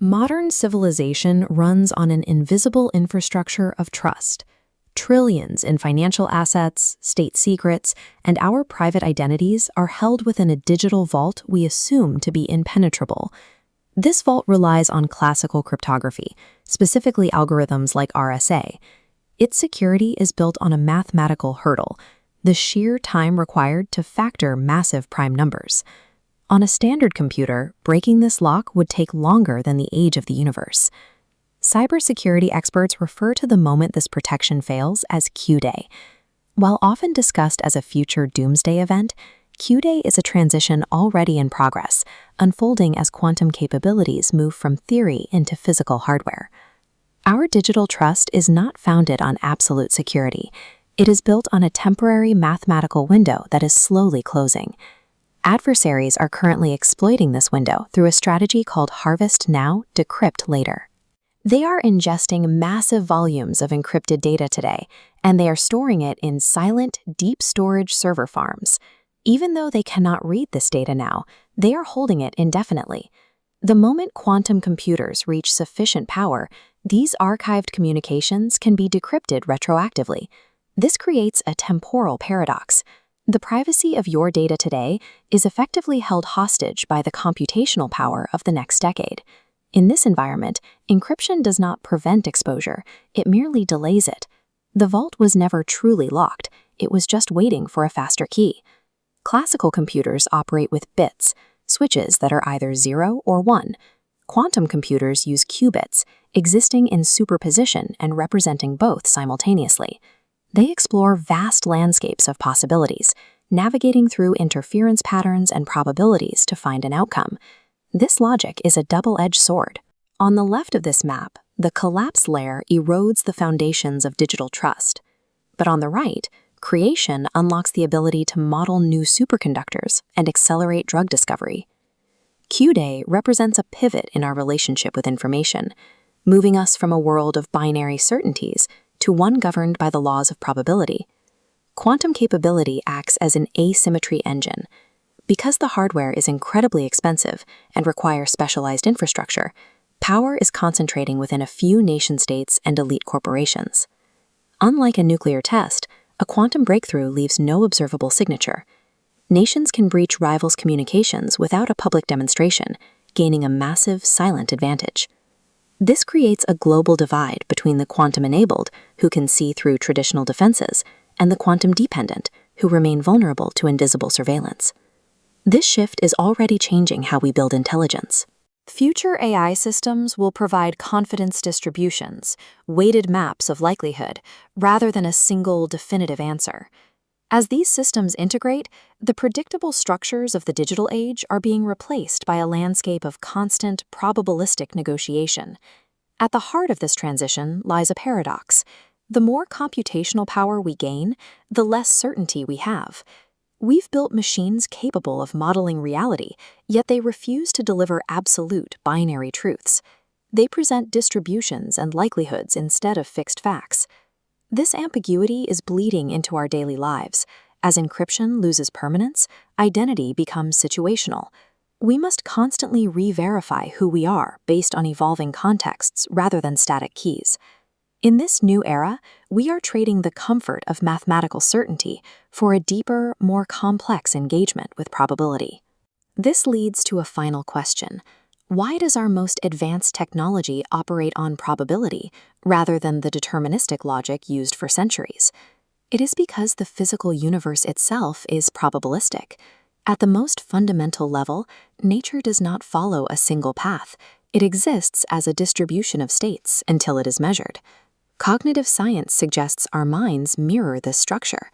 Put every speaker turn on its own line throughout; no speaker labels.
Modern civilization runs on an invisible infrastructure of trust. Trillions in financial assets, state secrets, and our private identities are held within a digital vault we assume to be impenetrable. This vault relies on classical cryptography, specifically algorithms like RSA. Its security is built on a mathematical hurdle, the sheer time required to factor massive prime numbers. On a standard computer, breaking this lock would take longer than the age of the universe. Cybersecurity experts refer to the moment this protection fails as Q-Day. While often discussed as a future doomsday event, Q-Day is a transition already in progress, unfolding as quantum capabilities move from theory into physical hardware. Our digital trust is not founded on absolute security. It is built on a temporary mathematical window that is slowly closing. Adversaries are currently exploiting this window through a strategy called Harvest Now, Decrypt Later. They are ingesting massive volumes of encrypted data today, and they are storing it in silent, deep storage server farms. Even though they cannot read this data now, they are holding it indefinitely. The moment quantum computers reach sufficient power, these archived communications can be decrypted retroactively. This creates a temporal paradox. The privacy of your data today is effectively held hostage by the computational power of the next decade. In this environment, encryption does not prevent exposure, it merely delays it. The vault was never truly locked, it was just waiting for a faster key. Classical computers operate with bits, switches that are either 0 or 1. Quantum computers use qubits, existing in superposition and representing both simultaneously. They explore vast landscapes of possibilities, navigating through interference patterns and probabilities to find an outcome. This logic is a double-edged sword. On the left of this map, the collapse layer erodes the foundations of digital trust. But on the right, creation unlocks the ability to model new superconductors and accelerate drug discovery. Q-Day represents a pivot in our relationship with information, moving us from a world of binary certainties to one governed by the laws of probability. Quantum capability acts as an asymmetry engine. Because the hardware is incredibly expensive and requires specialized infrastructure, power is concentrating within a few nation-states and elite corporations. Unlike a nuclear test, a quantum breakthrough leaves no observable signature. Nations can breach rivals' communications without a public demonstration, gaining a massive, silent advantage. This creates a global divide between the quantum-enabled, who can see through traditional defenses, and the quantum-dependent, who remain vulnerable to invisible surveillance. This shift is already changing how we build intelligence. Future AI systems will provide confidence distributions, weighted maps of likelihood, rather than a single definitive answer. As these systems integrate, the predictable structures of the digital age are being replaced by a landscape of constant, probabilistic negotiation. At the heart of this transition lies a paradox. The more computational power we gain, the less certainty we have. We've built machines capable of modeling reality, yet they refuse to deliver absolute binary truths. They present distributions and likelihoods instead of fixed facts. This ambiguity is bleeding into our daily lives. As encryption loses permanence, identity becomes situational. We must constantly re-verify who we are based on evolving contexts rather than static keys. In this new era, we are trading the comfort of mathematical certainty for a deeper, more complex engagement with probability. This leads to a final question. Why does our most advanced technology operate on probability rather than the deterministic logic used for centuries? It is because the physical universe itself is probabilistic. At the most fundamental level, nature does not follow a single path. It exists as a distribution of states until it is measured. Cognitive science suggests our minds mirror this structure.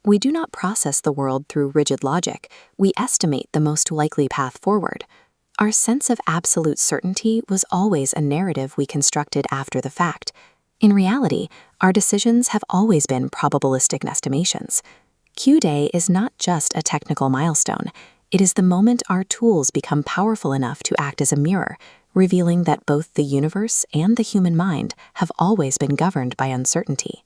We do not process the world through rigid logic. We estimate the most likely path forward. Our sense of absolute certainty was always a narrative we constructed after the fact. In reality, our decisions have always been probabilistic estimations. Q-Day is not just a technical milestone. It is the moment our tools become powerful enough to act as a mirror, revealing that both the universe and the human mind have always been governed by uncertainty.